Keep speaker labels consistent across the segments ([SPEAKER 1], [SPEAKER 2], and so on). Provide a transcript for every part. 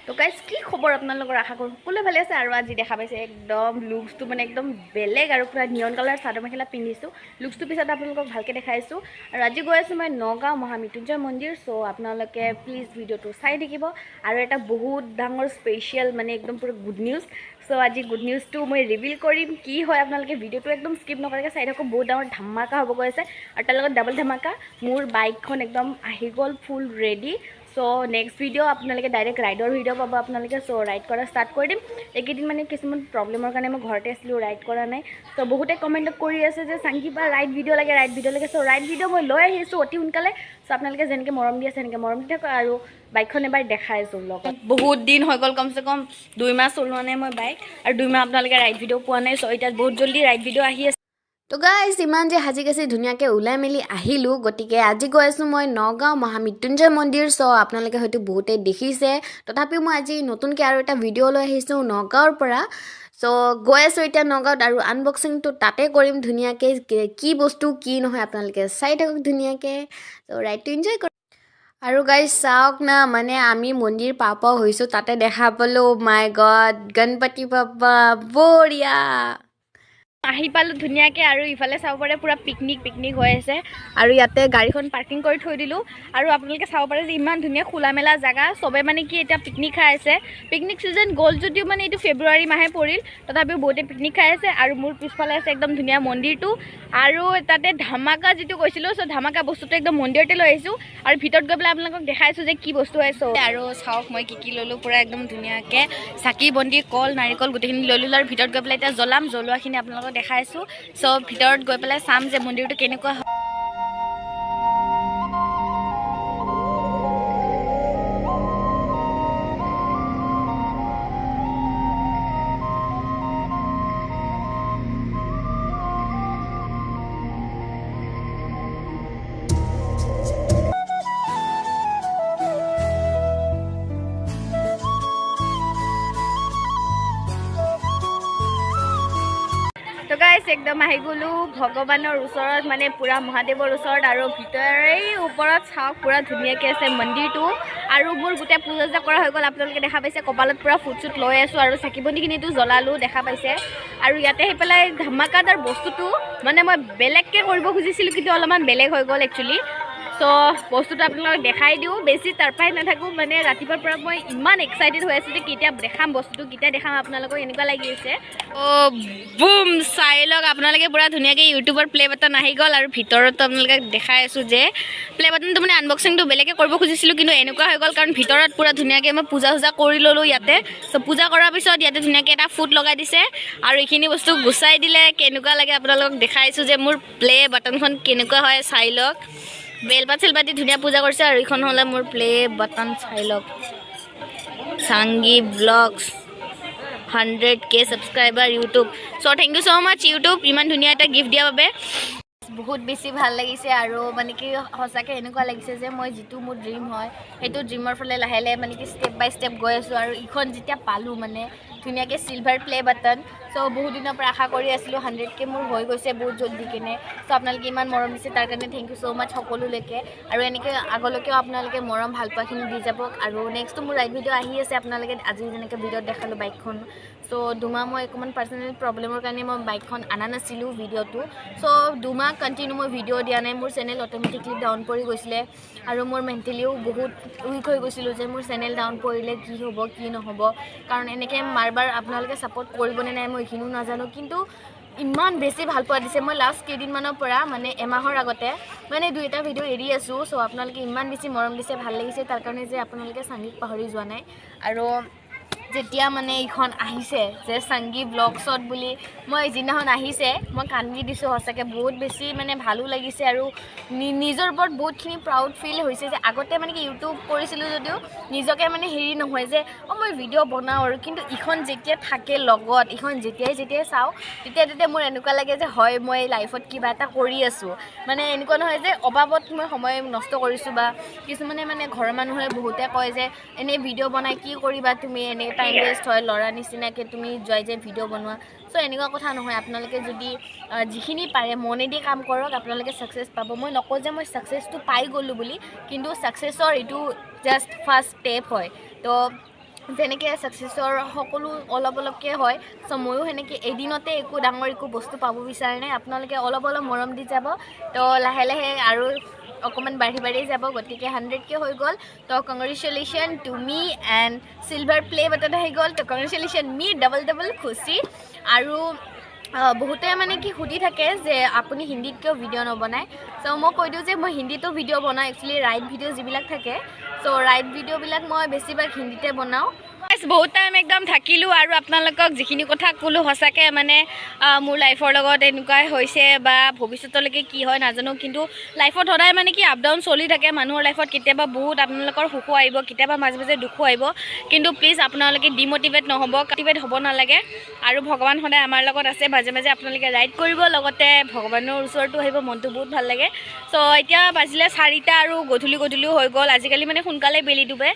[SPEAKER 1] তো গাইজ কি খবৰ আপোনালোকৰ আশা কৰোঁ সকলোৱে ভালে আছে আৰু আজি দেখা পাইছে একদম লুকছটো মানে একদম বেলেগ আৰু পুৰা নিয়ন কালাৰ চাদৰ মেখেলা পিন্ধিছোঁ লুকছটো পিছত আপোনালোকক ভালকৈ দেখাইছোঁ আৰু আজি গৈ আছোঁ মই নগাঁও মহামৃত্যুঞ্জয় মন্দিৰ চ' আপোনালোকে প্লিজ ভিডিঅ'টো চাই থাকিব আৰু এটা বহুত ডাঙৰ স্পেচিয়েল মানে একদম পুৰা গুড নিউজ চ' আজি গুড নিউজটো মই ৰিভিল কৰিম কি হয় আপোনালোকে ভিডিঅ'টো একদম স্কিপ নকৰাকৈ চাই থাকক বহুত ডাঙৰ ধামাকা হ'ব গৈ আছে আৰু তাৰ লগত ডাবল ধামাকা মোৰ বাইকখন একদম আহি গ'ল ফুল ৰেডি চ' নেক্সট ভিডিঅ' আপোনালোকে ডাইৰেক্ট ৰাইডৰ ভিডিঅ' পাব আপোনালোকে চ' ৰাইড কৰা ষ্টাৰ্ট কৰি দিম এইকেইদিন মানে কিছুমান প্ৰব্লেমৰ কাৰণে মই ঘৰতে আছিলোঁ ৰাইড কৰা নাই চ' বহুতে কমেণ্ট কৰি আছে যে চাংকিপা ৰাইড ভিডিঅ' লাগে চ' ৰাইড ভিডিঅ' মই লৈ আহিছোঁ অতি সোনকালে চ' আপোনালোকে যেনেকৈ মৰম দি আছে সেনেকৈ মৰম দি থাকক আৰু বাইকখন এবাৰ দেখাইছোঁ লগত বহুত দিন হৈ গ'ল কমচে কম 2 মাহ চলোৱা নাই মই বাইক আৰু 2 মাহ আপোনালোকে ৰাইড ভিডিঅ' পোৱা নাই চ' এতিয়া বহুত জল্দি ৰাইড ভিডিঅ' আহি আছে তো গাইজ ইমান যে সাজি কাচি ধুনীয়াকৈ ওলাই মেলি আহিলোঁ গতিকে আজি গৈ আছোঁ মই নগাঁও মহামৃত্যুঞ্জয় মন্দিৰ চ' আপোনালোকে হয়তো বহুতেই দেখিছে তথাপিও মই আজি নতুনকৈ আৰু এটা ভিডিঅ' লৈ আহিছোঁ নগাঁৱৰ পৰা চ' গৈ আছোঁ এতিয়া নগাঁৱত আৰু আনবক্সিংটো তাতে কৰিম ধুনীয়াকৈ কি বস্তু কি নহয় আপোনালোকে চাই থাকক ধুনীয়াকৈ চ' ৰাইডটো এনজয় কৰক আৰু গাইজ চাওক না মানে আমি মন্দিৰ পাওঁ হৈছোঁ তাতে দেখা পালোঁ মাই গড গণপতি বাপ্পা বঢ়িয়া আহি পালোঁ ধুনীয়াকৈ আৰু ইফালে চাব পাৰে পূৰা পিকনিক হৈ আছে আৰু ইয়াতে গাড়ীখন পাৰ্কিং কৰি থৈ দিলোঁ আৰু আপোনালোকে চাব পাৰে যে ইমান ধুনীয়া খোলা মেলা জেগা চবে মানে কি এতিয়া পিকনিক খাই আছে পিকনিক ছিজন গ'ল যদিও মানে এইটো ফেব্ৰুৱাৰী মাহে পৰিল তথাপিও বহুতে পিকনিক খাই আছে আৰু মোৰ পিছফালে আছে একদম ধুনীয়া মন্দিৰটো আৰু তাতে ধামাকা যিটো কৈছিলোঁ চ' ধামাকা বস্তুটো একদম মন্দিৰতে লৈ আহিছোঁ আৰু ভিতৰত গৈ পেলাই আপোনালোকক দেখাইছোঁ যে কি বস্তু হয় চ' আৰু চাওক মই কি ল'লোঁ পূৰা একদম ধুনীয়াকৈ চাকি বন্তি কল নাৰিকল গোটেইখিনি লৈ ল'লোঁ আৰু ভিতৰত গৈ পেলাই এতিয়া জ্বলোৱাখিনি আপোনালোকক দেখাইছোঁ চ' ভিতৰত গৈ পেলাই চাম যে মন্দিৰটো কেনেকুৱা হয় তো গাইজ একদম আহি গ'লোঁ ভগৱানৰ ওচৰত মানে পূৰা মহাদেৱৰ ওচৰত আৰু ভিতৰেই ওপৰত চাওক পূৰা ধুনীয়াকৈ আছে মন্দিৰটো আৰু মোৰ গোটেই পূজা চূজা কৰা হৈ গ'ল আপোনালোকে দেখা পাইছে কপালত পূৰা ফুট চুট লৈ আছোঁ আৰু চাকি বন্তিখিনিতো জ্বলালোঁ দেখা পাইছে আৰু ইয়াতে আহি পেলাই ধামাকাদাৰ বস্তুটো মানে মই বেলেগকৈ কৰিব খুজিছিলোঁ কিন্তু অলপমান বেলেগ হৈ গ'ল একচুৱেলি চ' বস্তুটো আপোনালোকক দেখাই দিওঁ বেছি তাৰপৰাই নাথাকোঁ মানে ৰাতিপুৱাৰ পৰা মই ইমান এক্সাইটেড হৈ আছোঁ যে কেতিয়া দেখাম বস্তুটো কেতিয়া দেখাম আপোনালোকক এনেকুৱা লাগি আছে অ' বুম চাই লওক আপোনালোকে পূৰা ধুনীয়াকৈ ইউটিউবৰ প্লে বাটন আহি গ'ল আৰু ভিতৰতো আপোনালোকে দেখাই আছোঁ যে প্লে বাটনটো মানে আনবক্সিংটো বেলেগকৈ কৰিব খুজিছিলোঁ কিন্তু এনেকুৱা হৈ গ'ল কাৰণ ভিতৰত পূৰা ধুনীয়াকৈ মই পূজা চূজা কৰি ল'লোঁ ইয়াতে চ' পূজা কৰাৰ পিছত ইয়াতে ধুনীয়াকৈ এটা ফুট লগাই দিছে আৰু এইখিনি বস্তু গুচাই দিলে কেনেকুৱা লাগে আপোনালোকক দেখাইছোঁ যে মোৰ প্লে বাটনখন কেনেকুৱা হয় চাই লওক বেলপাত চেলপাত দি ধুনীয়া পূজা কৰিছে আৰু এইখন হ'লে মোৰ প্লে বাটন চাই লওক চাংগী blogs 100K subscriber YouTube so' thank you so' much YouTube ইমান ধুনীয়া এটা গিফ্ট দিয়াৰ বাবে বহুত বেছি ভাল লাগিছে আৰু মানে কি সঁচাকৈ এনেকুৱা লাগিছে যে মই যিটো মোৰ ড্ৰিম হয় সেইটো ড্ৰিমৰ ফালে লাহে লাহে মানে কি ষ্টেপ বাই ষ্টেপ গৈ আছোঁ আৰু ইখন যেতিয়া পালোঁ মানে ধুনীয়াকৈ চিলভাৰ প্লে বাটন চ' বহুত দিনৰ পৰা আশা কৰি আছিলোঁ 100K মোৰ হৈ গৈছে বহুত জল্দি কেনে চ' আপোনালোকে ইমান মৰম দিছে তাৰ কাৰণে থেংক ইউ ছ' মাছ সকলোলৈকে আৰু এনেকৈ আগলৈকেও আপোনালোকে মৰম ভালপোৱাখিনি দি যাব আৰু নেক্সটটো মোৰ ৰাইড ভিডিঅ' আহি আছে আপোনালোকে আজি যেনেকৈ ভিডিঅ'ত দেখালোঁ বাইকখন চ' 2 মাহ মই অকণমান পাৰ্চনেল প্ৰব্লেমৰ কাৰণে মই বাইকখন অনা নাছিলোঁ ভিডিঅ'টো চ' 2 মাহ কণ্টিনিউ মই ভিডিঅ' দিয়া নাই মোৰ চেনেল অট'মেটিকলি ডাউন পৰি গৈছিলে আৰু মোৰ মেণ্টেলিও বহুত উইক হৈ গৈছিলোঁ যে মোৰ চেনেল ডাউন পৰিলে কি হ'ব কি নহ'ব কাৰণ এনেকৈ বাৰ আপোনালোকে ছাপোৰ্ট কৰিবনে নাই মই এইখিনিও নাজানো কিন্তু ইমান বেছি ভাল পোৱা দিছে মই লাষ্ট কেইদিনমানৰ পৰা মানে এমাহৰ আগতে মানে 2টা ভিডিঅ' এৰি আছোঁ চ' আপোনালোকে ইমান বেছি মৰম দিছে ভাল লাগিছে তাৰ কাৰণে যে আপোনালোকে চাংগীক পাহৰি যোৱা নাই আৰু যেতিয়া মানে এইখন আহিছে যে চাংগী ব্লগছত বুলি মই যিদিনাখন আহিছে মই কান্দি দিছোঁ সঁচাকৈ বহুত বেছি মানে ভালো লাগিছে আৰু নিজৰ ওপৰত বহুতখিনি প্ৰাউড ফিল হৈছে যে আগতে মানে কি ইউটিউব কৰিছিলোঁ যদিও নিজকে মানে হেৰি নহয় যে মই ভিডিঅ' বনাওঁ আৰু কিন্তু ইখন যেতিয়া থাকে লগত ইখন যেতিয়াই চাওঁ তেতিয়া মোৰ এনেকুৱা লাগে যে হয় মই লাইফত কিবা এটা কৰি আছোঁ মানে এনেকুৱা নহয় যে অবাবত মই সময় নষ্ট কৰিছোঁ বা কিছুমানে মানে ঘৰৰ মানুহে বহুতে কয় যে এনেই ভিডিঅ' বনাই কি কৰিবা তুমি এনেই টাইম ৱেষ্ট হয় ল'ৰা নিচিনাকৈ তুমি যাই ভিডিঅ' বনোৱা চ' এনেকুৱা কথা নহয় আপোনালোকে যদি যিখিনি পাৰে মনেদি কাম কৰক আপোনালোকে ছাকচেছ পাব মই নকওঁ যে মই ছাকচেছটো পাই গ'লোঁ বুলি কিন্তু ছাকচেছৰ এইটো জাষ্ট ফাৰ্ষ্ট ষ্টেপ হয় তো যেনেকৈ ছাকচেছৰ সকলো অলপ অলপকৈ হয় চ' ময়ো সেনেকৈ এদিনতে একো ডাঙৰ একো বস্তু পাব বিচাৰে নাই আপোনালোকে অলপ অলপ মৰম দি যাব তো লাহে লাহে আৰু অকণমান বাঢ়ি যাব গতিকে 100K হৈ গ'ল তো congratulation to me and silver play button আহি গ'ল তো কংগ্ৰেচুলেশ্যন মি ডাবল খুচি আৰু বহুতে মানে কি সুধি থাকে যে আপুনি হিন্দীত কিয় ভিডিঅ' নবনায় চ' মই কৈ দিওঁ যে মই হিন্দীতো ভিডিঅ' বনাওঁ একচুৱেলি ৰাইড ভিডিঅ' যিবিলাক থাকে চ' ৰাইড ভিডিঅ'বিলাক মই বেছিভাগ হিন্দীতে বনাওঁ বহুত টাইম একদম থাকিলোঁ আৰু আপোনালোকক যিখিনি কথা ক'লোঁ সঁচাকৈ মানে মোৰ লাইফৰ লগত এনেকুৱাই হৈছে বা ভৱিষ্যতলৈকে কি হয় নাজানো কিন্তু লাইফত সদায় মানে কি আপ ডাউন চলি থাকে মানুহৰ লাইফত কেতিয়াবা বহুত আপোনালোকৰ সুখো আহিব কেতিয়াবা মাজে মাজে দুখো আহিব কিন্তু প্লিজ আপোনালোকে ডিম'টিভেট নহ'ব মটিভেট হ'ব নালাগে আৰু ভগৱান সদায় আমাৰ লগত আছে মাজে মাজে আপোনালোকে ৰাইড কৰিব লগতে ভগৱানৰ ওচৰতো আহিব মনটো বহুত ভাল লাগে চ' এতিয়া বাজিলে 4টা আৰু গধূলিও হৈ গ'ল আজিকালি মানে সোনকালে বেলি ডুবে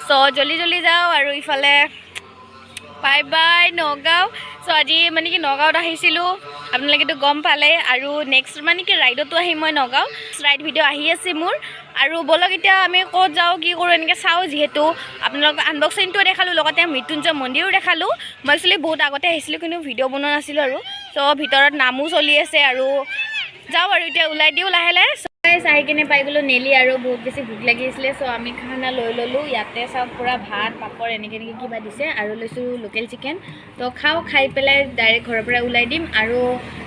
[SPEAKER 1] চ' জল্দি যাওঁ আৰু ইফালে বাই বাই নগাঁও চ' আজি মানে কি নগাঁৱত আহিছিলোঁ আপোনালোকেতো গম পালে আৰু নেক্সট মানে কি ৰাইডতো আহিম মই নগাঁও ৰাইড ভিডিঅ' আহি আছে মোৰ আৰু বলক এতিয়া আমি ক'ত যাওঁ কি কৰোঁ এনেকৈ চাওঁ যিহেতু আপোনালোকক আনবক্সিংটো দেখালোঁ লগতে মৃত্যুঞ্জয় মন্দিৰো দেখালোঁ মই একচুৱেলি বহুত আগতে আহিছিলোঁ কিন্তু ভিডিঅ' বনোৱা নাছিলোঁ আৰু চ' ভিতৰত নামো চলি আছে আৰু যাওঁ আৰু এতিয়া ওলাই দিওঁ লাহে আহি কিনে পাই গ'লোঁ নেলি আৰু বহুত বেছি ভোক লাগি আছিলে চ' আমি খানা লৈ ল'লোঁ ইয়াতে চাওক পূৰা ভাত পাপৰ এনেকৈ কিবা দিছে আৰু লৈছোঁ লোকেল চিকেন তো খাই পেলাই ডাইৰেক্ট ঘৰৰ পৰা ওলাই দিম আৰু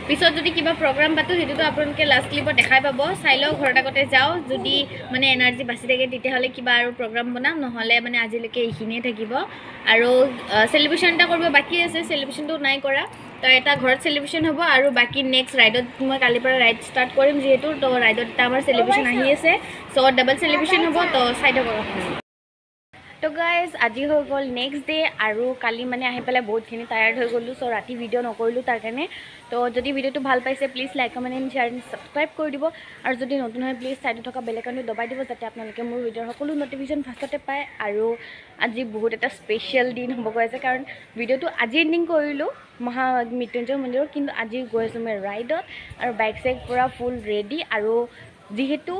[SPEAKER 1] পিছত যদি কিবা প্ৰগ্ৰাম পাতোঁ সেইটোতো আপোনালোকে লাষ্ট ক্লিপত দেখাই পাব চাই লওক ঘৰত আগতে যাওঁ যদি মানে এনাৰ্জি বাচি থাকে তেতিয়াহ'লে কিবা আৰু প্ৰগ্ৰাম বনাম নহ'লে মানে আজিলৈকে এইখিনিয়ে থাকিব আৰু চেলিব্ৰেশ্যন এটা কৰিব বাকী আছে চেলিব্ৰেশ্যনটো নাই কৰা তো এটা ঘৰত চেলিব্ৰেশ্যন হ'ব আৰু বাকী নেক্সট ৰাইডত মই কালিৰ পৰা ৰাইড ষ্টাৰ্ট কৰিম যিহেতু তো ৰাইডত এটা আমাৰ চেলিব্ৰেশ্যন আহি আছে চ' ডাবল চেলিব্ৰেশ্যন হ'ব তো চাই থাকক তো গাইজ আজি হৈ গ'ল নেক্সট ডে আৰু কালি মানে আহি পেলাই বহুতখিনি টায়াৰ্ড হৈ গ'লোঁ চ' ৰাতি ভিডিঅ' নকৰিলোঁ তাৰ কাৰণে তো যদি ভিডিঅ'টো ভাল পাইছে please like comment and share and subscribe কৰি দিব আৰু যদি নতুন হয় প্লিজ ছাইডত থকা বেল আইকনটো দবাই দিব যাতে আপোনালোকে মোৰ ভিডিঅ'ৰ সকলো নটিফিকেশ্যন ফাৰ্ষ্টতে পায় আৰু আজি বহুত এটা স্পেচিয়েল দিন হ'ব গৈ আছে কাৰণ ভিডিঅ'টো আজি এণ্ডিং কৰিলোঁ মৃত্যুঞ্জয় মন্দিৰত কিন্তু আজি গৈ আছোঁ মই ৰাইডত আৰু বাইক চাইক পূৰা ফুল ৰেডি আৰু যিহেতু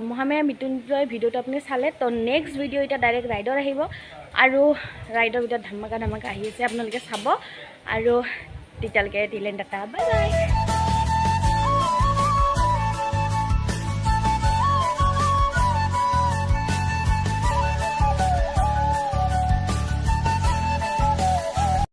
[SPEAKER 1] মহামায়া মৃত্যুঞ্জয় ভিডিঅ'টো আপুনি চালে তো নেক্সট ভিডিঅ' এতিয়া ডাইৰেক্ট ৰাইডত আহিব আৰু ৰাইডৰ ভিতৰত ধামাকা আহি আছে আপোনালোকে চাব আৰু তেতিয়ালৈকে দিলেন টাটা বাই বাই